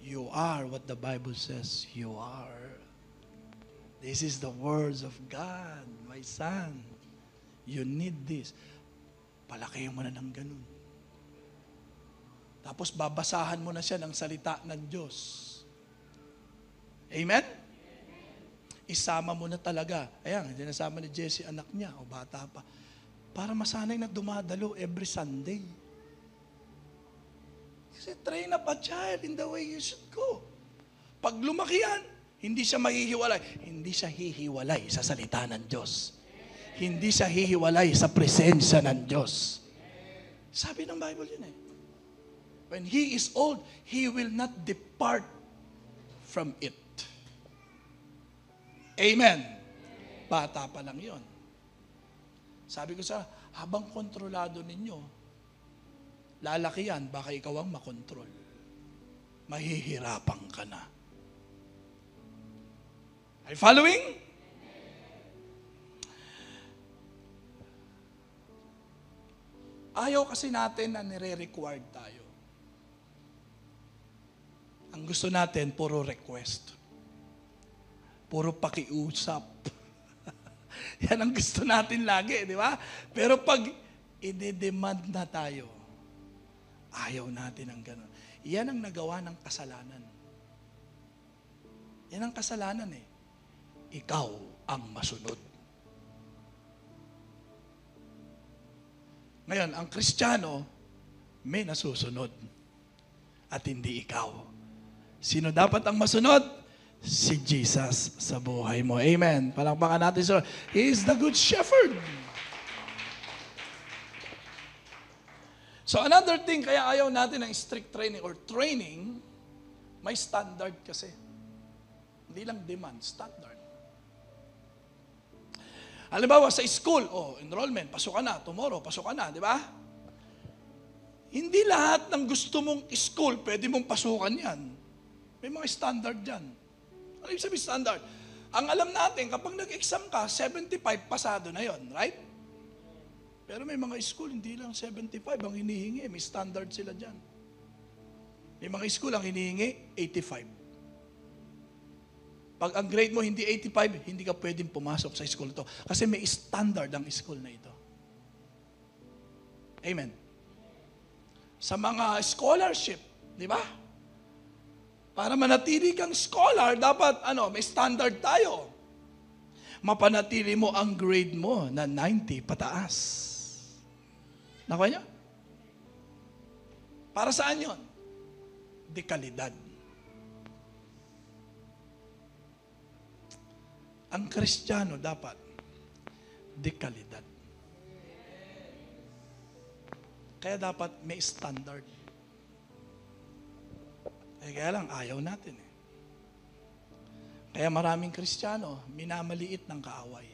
You are what the Bible says you are. This is the words of God, my son. You need this. Palakihin mo na ng ganun. Tapos babasahan mo na siya ng salita ng Diyos. Amen? Isama mo na talaga. Ayan, dinasama ni Jesse anak niya, o bata pa. Para masanay na dumadalo every Sunday. Kasi train up a child in the way you should go. Pag lumaki yan, hindi siya mahihiwalay. Hindi siya hihiwalay sa salita ng Diyos. Hindi siya hihiwalay sa presensya ng Diyos. Sabi ng Bible yun eh. When he is old, he will not depart from it. Amen. Bata pa lang yun. Sabi ko habang kontrolado ninyo, lalaki yan, baka ikaw ang makontrol. mahihirapan ka na. Are you following? Ayaw kasi natin na nire-required tayo. Ang gusto natin, puro request. Puro pakiusap. Yan ang gusto natin lagi, di ba? Pero pag i-demand na tayo, ayaw natin ang gano'n. Yan ang nagawa ng kasalanan. Yan ang kasalanan eh. Ikaw ang masunod. Ngayon, ang Kristiyano, may nasusunod. At hindi ikaw. Sino dapat ang masunod? Si Jesus sa buhay mo. Amen. Palakpakan natin siya. He is the good shepherd. So another thing, kaya ayaw natin ng strict training or training, may standard kasi. Hindi lang demand, standard. Halimbawa sa school, enrollment, pasok ka na, tomorrow, pasok ka na, di ba? Hindi lahat ng gusto mong school, pwede mong pasukan yan. May mga standard dyan. Ano yung sabi standard? Ang alam natin, kapag nag-exam ka, 75 pasado na yon, right? Pero may mga school, hindi lang 75 ang hinihingi. May standard sila dyan. May mga school ang hinihingi, 85. Pag ang grade mo hindi 85, hindi ka pwedeng pumasok sa school ito. Kasi may standard ang school na ito. Amen. Sa mga scholarship, di ba? Para manatili kang scholar, dapat may standard tayo. Mapanatili mo ang grade mo na 90 pataas. Nakuha niyo? Para saan yun? Dekalidad. Ang Kristiyano dapat dekalidad. Kaya dapat may standard. Kaya lang, ayaw natin eh. Kaya maraming Kristiyano, minamaliit ng kaaway.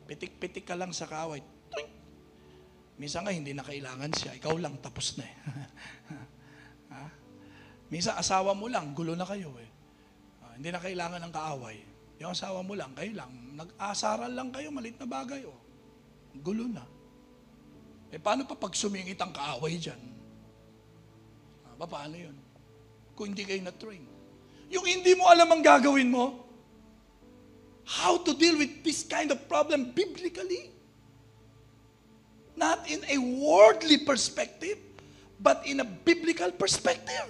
Pitik-pitik ka lang sa kaaway. Tuing! Minsan nga, hindi na kailangan siya. Ikaw lang, tapos na eh. Minsan, asawa mo lang, gulo na kayo eh. Hindi na kailangan ng kaaway. Yung asawa mo lang, kayo lang. Nag-aasaran lang kayo, malit na bagay. Gulo na. Paano pa pag sumingit ang kaaway dyan? Paano yun? Kung hindi kayo na-train. Yung hindi mo alam ang gagawin mo, how to deal with this kind of problem biblically. Not in a worldly perspective, but in a biblical perspective.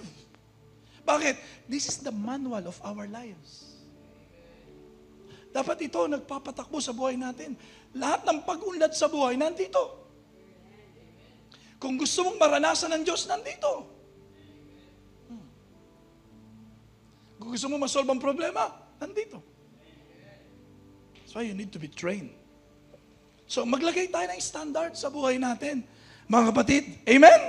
Bakit? This is the manual of our lives. Dapat ito nagpapatakbo sa buhay natin. Lahat ng pag-unlad sa buhay, nandito. Kung gusto mong maranasan ng Diyos, nandito. Kung gusto mong masolve ang problema, nandito. That's why you need to be trained. So maglagay tayo ng standard sa buhay natin. Mga kapatid, amen?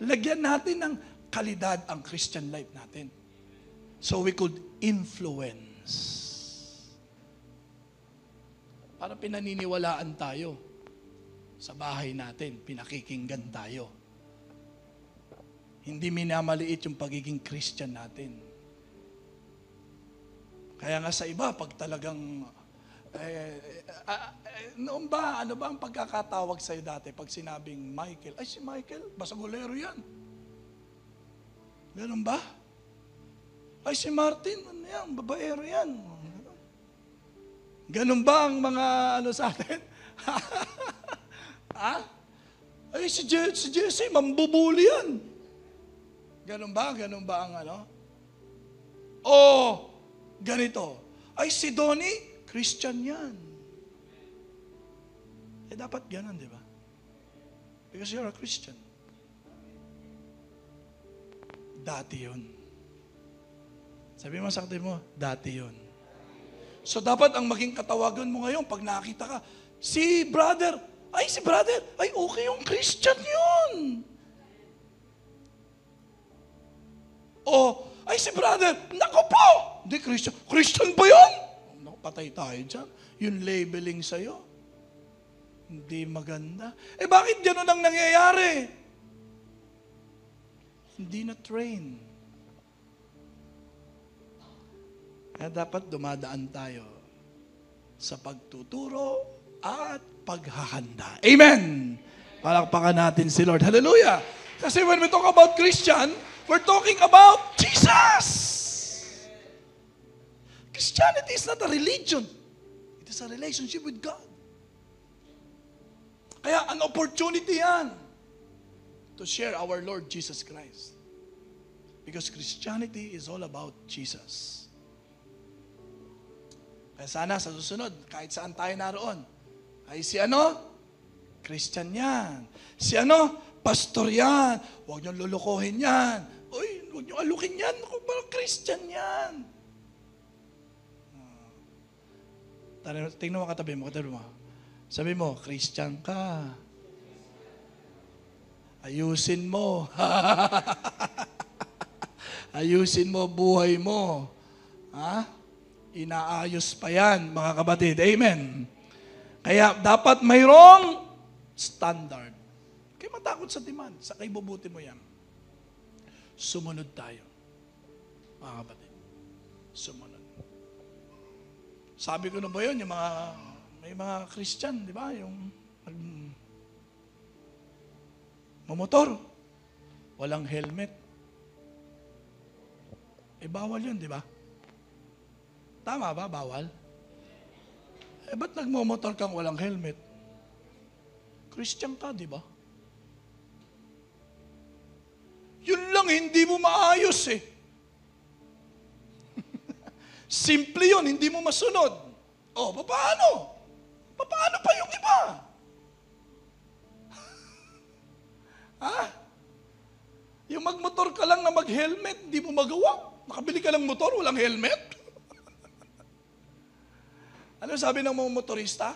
Lagyan natin ng kalidad ang Christian life natin. So we could influence. Para pinaniniwalaan tayo sa bahay natin, pinakikinggan tayo. Hindi minamaliit yung pagiging Christian natin. Kaya nga sa iba, pag talagang, noon ba, ano ba ang pagkakatawag sa'yo dati pag sinabing Michael? Ay, si Michael, basagulero yan. Ganun ba? Ay, si Martin, ano yan, babaero yan. Ganun ba ang mga sa atin? Ay, si Jesse, mambubuli yan. Ganun ba? Ganun ba ang ganito. Ay, si Donnie, Christian yan. Dapat ganun, di ba? Because you're a Christian. Dati yun. Sabi mo sa akin mo, dati yun. So dapat ang maging katawagan mo ngayon, pag nakita ka, si brother, ay okay yung Christian yun. Ay si brother, nako po, hindi Christian. Christian ba yun? Naku, patay tayo dyan. Yung labeling sa'yo, hindi maganda. Bakit gano'n ang nangyayari? Hindi na train. Kaya dapat dumadaan tayo sa pagtuturo at paghahanda. Amen! Palakpakan natin si Lord. Hallelujah! Kasi when we talk about Christian, we're talking about Jesus! Christianity is not a religion. It is a relationship with God. Kaya an opportunity yan to share our Lord Jesus Christ. Because Christianity is all about Jesus. Kaya sana sa susunod, kahit saan tayo naroon, ay si Christian yan. Si pastor yan. Huwag niyong lulukohin yan. Uy, huwag niyong alukin yan. Parang Christian yan. Tingnan mo katabi mo. Sabi mo, Christian ka. Ayusin mo. Ayusin mo buhay mo. Ha? Inaayos pa yan, mga kapatid. Amen. Kaya dapat mayroong standard. Kaya matakot sa demand. Sa kaibubuti mo yan. Sumunod tayo. Mga kapatid. Sumunod. Sabi ko na ba yun, may mga Christian, di ba? Yung mamotor. Walang helmet. Bawal yun, di ba? Tama ba? Bawal? Ba't nagmamotor kang walang helmet? Christian ka, di ba? Yun lang, hindi mo maayos eh. Simple yun, hindi mo masunod. Oh, paano? Paano pa yung iba? Ha? Yung magmotor ka lang na mag-helmet, hindi mo magawa. Nakabili ka lang motor, walang helmet. Ano sabi ng mga motorista?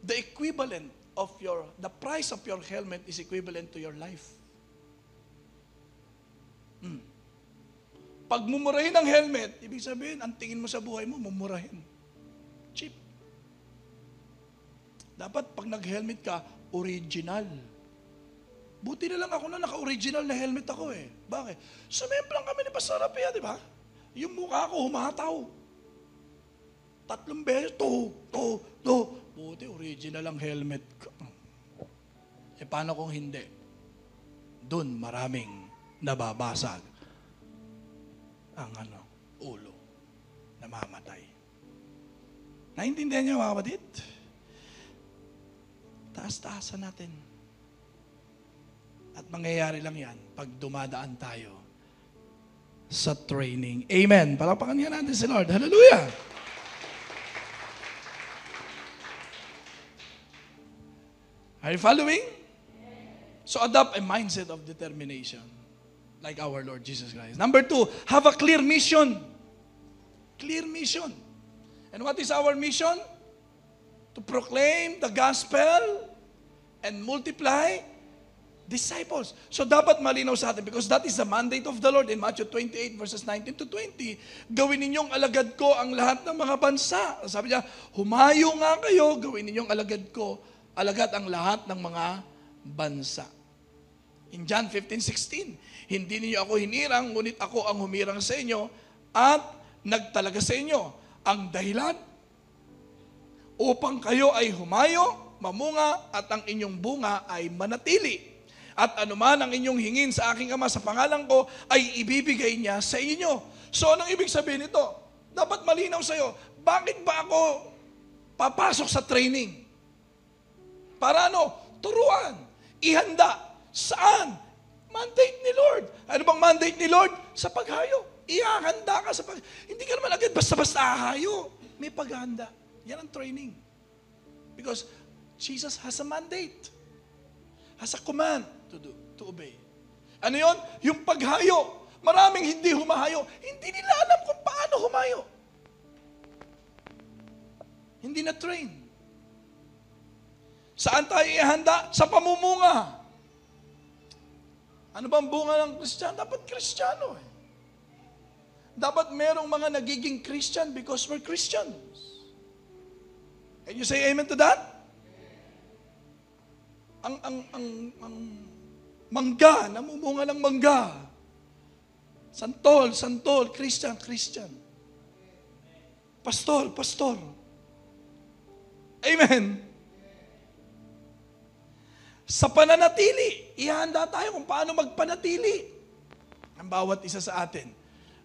The equivalent of the price of your helmet is equivalent to your life. Pag mumurahin ang helmet, ibig sabihin, ang tingin mo sa buhay mo, mumurahin. Cheap. Dapat pag nag-helmet ka, original. Buti na lang ako na naka-original na helmet ako eh. Bakit? Sumemplang kami ni Pastor Rapia, di ba? Yung mukha ko humataw. 3 beses, Buti, original ang helmet ko. Paano kung hindi? Doon maraming nababasag ang ulo, namamatay. Naintindihan niyo mga kapatid? Taas-taasan natin. At mangyayari lang yan pag dumadaan tayo sa training. Amen. Palakpakan nga natin si Lord. Hallelujah! Are you following? So adopt a mindset of determination. Like our Lord Jesus Christ. Number 2, have a clear mission. Clear mission. And what is our mission? To proclaim the gospel and multiply disciples. So dapat malinaw sa atin because that is the mandate of the Lord in Matthew 28 verses 19 to 20. Gawin ninyong alagad ko ang lahat ng mga bansa. Sabi niya, humayo nga kayo, gawin ninyong alagad ang lahat ng mga bansa. In John 15:16, hindi niyo ako hinirang, ngunit ako ang humirang sa inyo at nagtalaga sa inyo ang dahilan upang kayo ay humayo, mamunga at ang inyong bunga ay manatili. At anuman ang inyong hingin sa aking Ama sa pangalan ko ay ibibigay niya sa inyo. So anong ibig sabihin nito? Dapat malinaw sa iyo, bakit ba ako papasok sa training? Para turuan, ihanda. Saan? Mandate ni Lord. Ano bang mandate ni Lord? Sa paghayo. Ihahanda ka sa Hindi ka naman agad basta-basta hahayo. May paghahanda. Yan ang training. Because Jesus has a mandate. Has a command to do, to obey. Ano yon? Yung paghayo. Maraming hindi humahayo. Hindi nila alam kung paano humayo. Hindi na train. Saan tayo ihanda? Sa pamumunga. Ano bang bunga ng Kristiyano? Dapat Kristiyano eh. Dapat merong mga nagiging Christian because we're Christians. Can you say amen to that? Ang Mangga, namumunga ng mangga. Santol, santol, Christian, Christian. Pastor, pastor. Amen. Sa pananatili, ihanda tayo kung paano magpanatili. Ang bawat isa sa atin.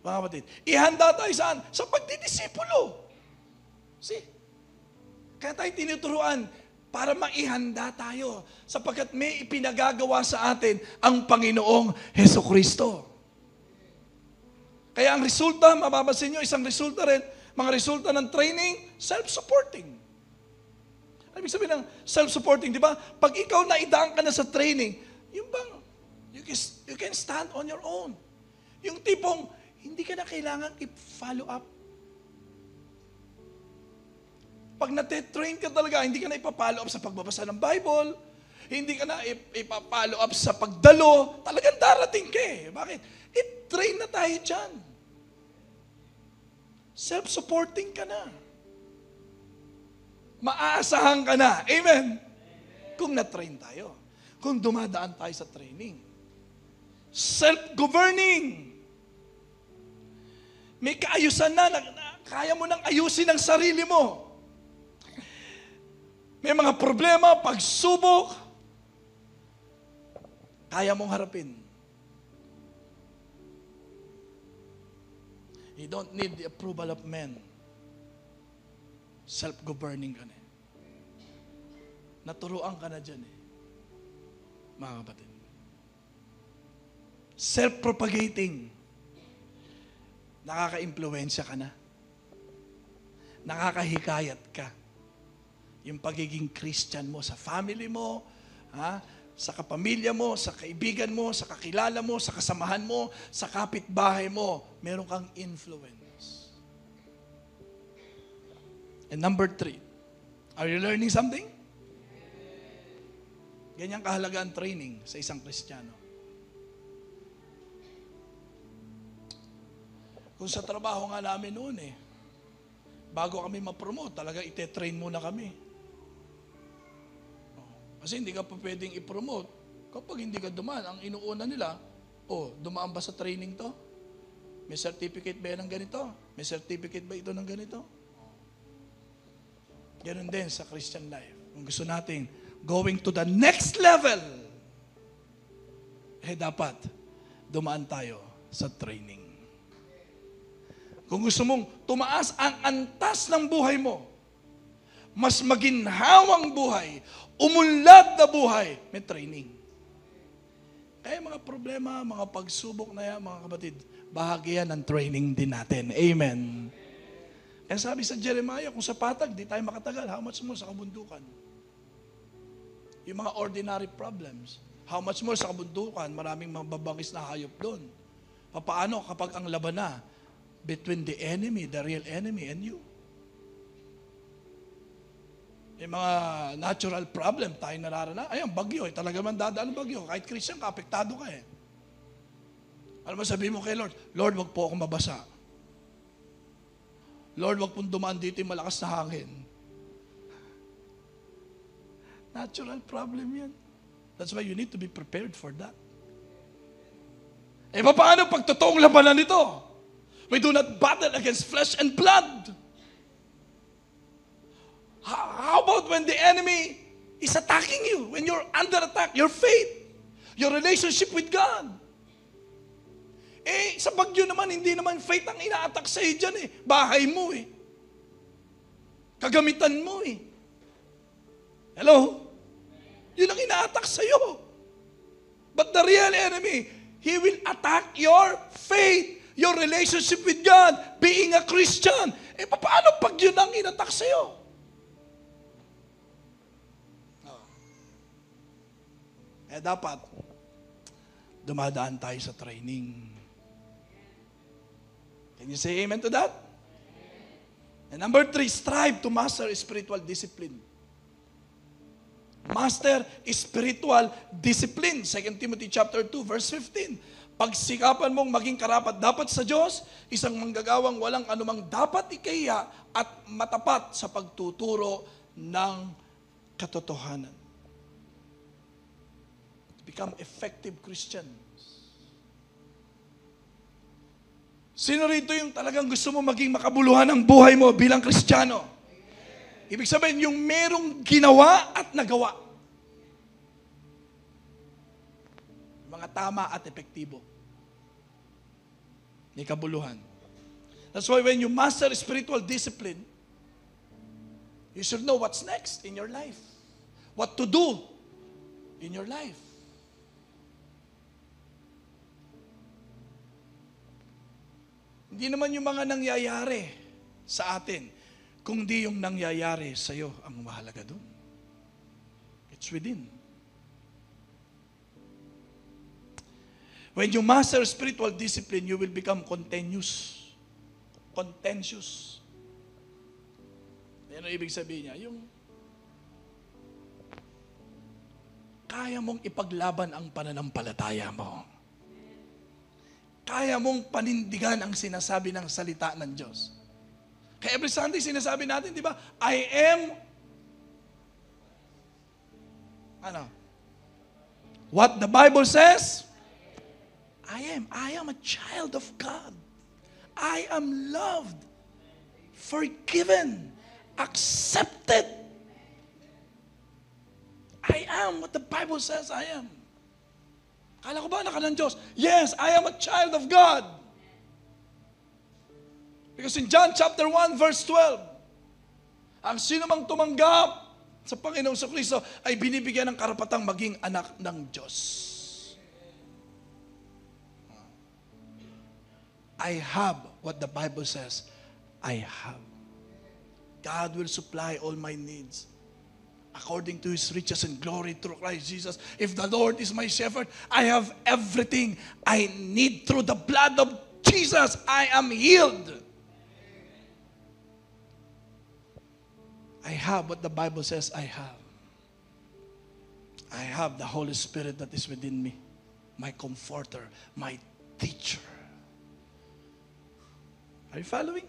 Mga kapatid, ihanda tayo saan? Sa pagdidisipulo. See? Kaya tayo tinuturuan para maihanda tayo sapagkat may ipinagagawa sa atin ang Panginoong Hesukristo. Kaya ang resulta, mababasin nyo, isang resulta rin, mga resulta ng training, self-supporting. Ano ibig sabihin ng self-supporting, di ba? Pag ikaw naidaan ka na sa training, yung bang, you can stand on your own. Yung tipong, hindi ka na kailangan i-follow up. Pag nate-train ka talaga, hindi ka na ipa-follow up sa pagbabasa ng Bible, hindi ka na ipa-follow up sa pagdalo, talagang darating ka eh. Bakit? I-train na tayo dyan. Self-supporting ka na. Maaasahan ka na. Amen? Kung na-train tayo. Kung dumadaan tayo sa training. Self-governing. May kaayusan na kaya mo nang ayusin ang sarili mo. May mga problema, pagsubok, kaya mong harapin. You don't need the approval of men. Self-governing ka na eh. Naturuan ka na dyan eh. Mga kapatid. Self-propagating. Nakaka-impluensya ka na. Nakakahikayat ka. Yung pagiging Christian mo sa family mo, sa kapamilya mo, sa kaibigan mo, sa kakilala mo, sa kasamahan mo, sa kapitbahay mo, meron kang influence. And number 3, are you learning something? Ganyan kahalaga ang training sa isang Kristiyano. Kung sa trabaho nga namin noon bago kami ma-promote, talaga ite-train muna kami. Kasi hindi ka pa pwedeng i-promote kapag hindi ka dumaan. Ang inuuna nila, dumaan ba sa training to? May certificate ba yan ng ganito? May certificate ba ito ng ganito? Ganun din sa Christian life. Kung gusto natin going to the next level, dapat dumaan tayo sa training. Kung gusto mong tumaas ang antas ng buhay mo, mas maginhawang buhay, umunlad na buhay, may training. Kaya mga problema, mga pagsubok na yan, mga kapatid, bahagi yan ng training din natin. Amen. Kaya sabi sa Jeremiah, kung sa patag, di tayo makatagal. How much more sa kabundukan? Yung mga ordinary problems. How much more sa kabundukan? Maraming mababangis na hayop doon. Paano kapag ang laban na between the enemy, the real enemy, and you? Yung mga natural problem tayo nararana. Ayun, bagyo. Talaga man dadaan bagyo. Kahit Christian ka, apektado ka eh. Alam mo, sabihin mo kay Lord, Lord, wag po akong mabasa. Lord, wag pong dumaan dito yung malakas na hangin. Natural problem yan. That's why you need to be prepared for that. Paano pag totoong labanan nito? We do not battle against flesh and blood. How about when the enemy is attacking you? When you're under attack, your faith, your relationship with God. Sa bagyo naman, hindi naman faith ang ina-attack sa'yo dyan Bahay mo Kagamitan mo Hello? Yun ang ina-attack sa'yo. But the real enemy, he will attack your faith, your relationship with God, being a Christian. Paano pag yun ang ina-attack sa'yo? Dapat, dumadaan tayo sa training. Can you say amen to that? And number 3, strive to master spiritual discipline. Master spiritual discipline. 2 Timothy chapter 2, verse 15. Pagsikapan mong maging karapat dapat sa Diyos, isang manggagawang walang anumang dapat ikahiya at matapat sa pagtuturo ng katotohanan. become effective Christian. Sino rito yung talagang gusto mo maging makabuluhan ang buhay mo bilang Kristiyano? Ibig sabihin, yung merong ginawa at nagawa. Mga tama at epektibo. May kabuluhan. That's why when you master spiritual discipline, you should know what's next in your life. What to do in your life. Hindi naman yung mga nangyayari sa atin, kundi yung nangyayari sa iyo ang mahalaga doon. It's within. When you master spiritual discipline, you will become contentious. Ano ibig sabihin niya? Yung kaya mong ipaglaban ang pananampalataya mo. Kaya mong panindigan ang sinasabi ng salita ng Diyos. Kaya every Sunday sinasabi natin, di ba? I am what the Bible says, I am a child of God. I am loved, forgiven, accepted. I am what the Bible says I am. Kala ko ba anak ka ng Diyos? Yes, I am a child of God. Because in John chapter 1 verse 12, ang sino mang tumanggap sa Panginoong Kristo ay binibigyan ng karapatang maging anak ng Diyos. I have what the Bible says I have. God will supply all my needs according to His riches and glory through Christ Jesus. If the Lord is my shepherd, I have everything I need through the blood of Jesus. I am healed. I have what the Bible says I have. I have the Holy Spirit that is within me, my comforter, my teacher. Are you following?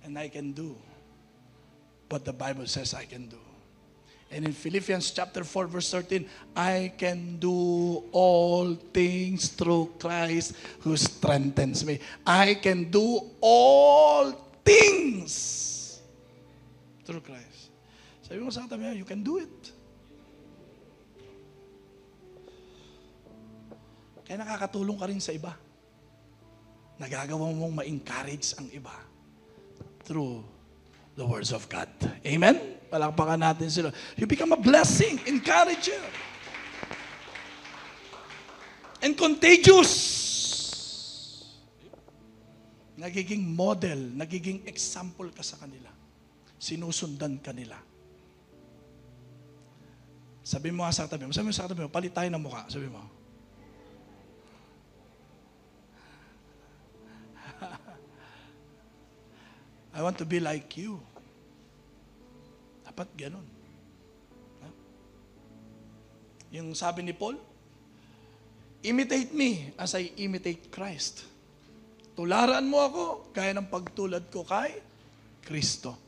And I can do what the Bible says I can do. And in Philippians chapter 4 verse 13, I can do all things through Christ who strengthens me. I can do all things through Christ. Sabi mo sa katabi, you can do it. Kaya nakakatulong ka rin sa iba. Nagagawa mong ma-encourage ang iba through the words of God. Amen? Palakpakan natin sila. You become a blessing, encourager, and contagious. Nagiging model, nagiging example ka sa kanila. Sinusundan ka nila. Sabi mo sa katabi mo, palit tayo ng mukha. Sabi mo, I want to be like you. Dapat ganun. Yung sabi ni Paul, imitate me as I imitate Christ. Tularan mo ako gaya ng pagtulad ko kay Kristo.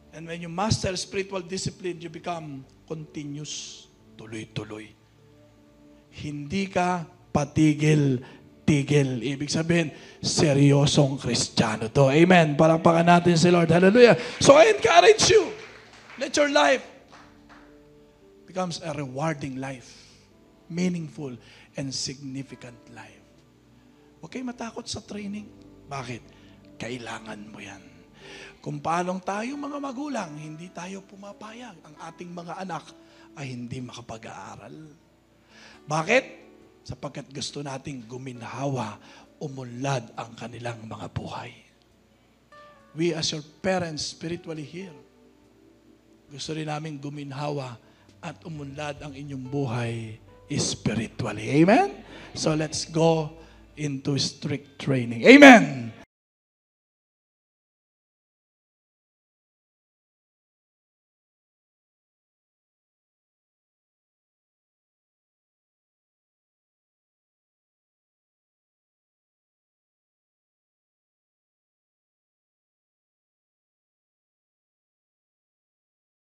And when you master spiritual discipline, you become continuous, tuloy-tuloy. Hindi ka patigil-tigil. Ibig sabihin, seryosong Kristiyano to. Amen. Palakpakan natin si Lord. Hallelujah. So I encourage you, let your life becomes a rewarding life, meaningful and significant life. Huwag kayo matakot sa training. Bakit? Kailangan mo yan. Kung paano tayo mga magulang, hindi tayo pumapayag. Ang ating mga anak ay hindi makapag-aaral. Bakit? Sapagkat gusto nating guminhawa, umunlad ang kanilang mga buhay. We as your parents spiritually here, gusto rin namin guminhawa at umunlad ang inyong buhay spiritually. Amen? So let's go into strict training. Amen!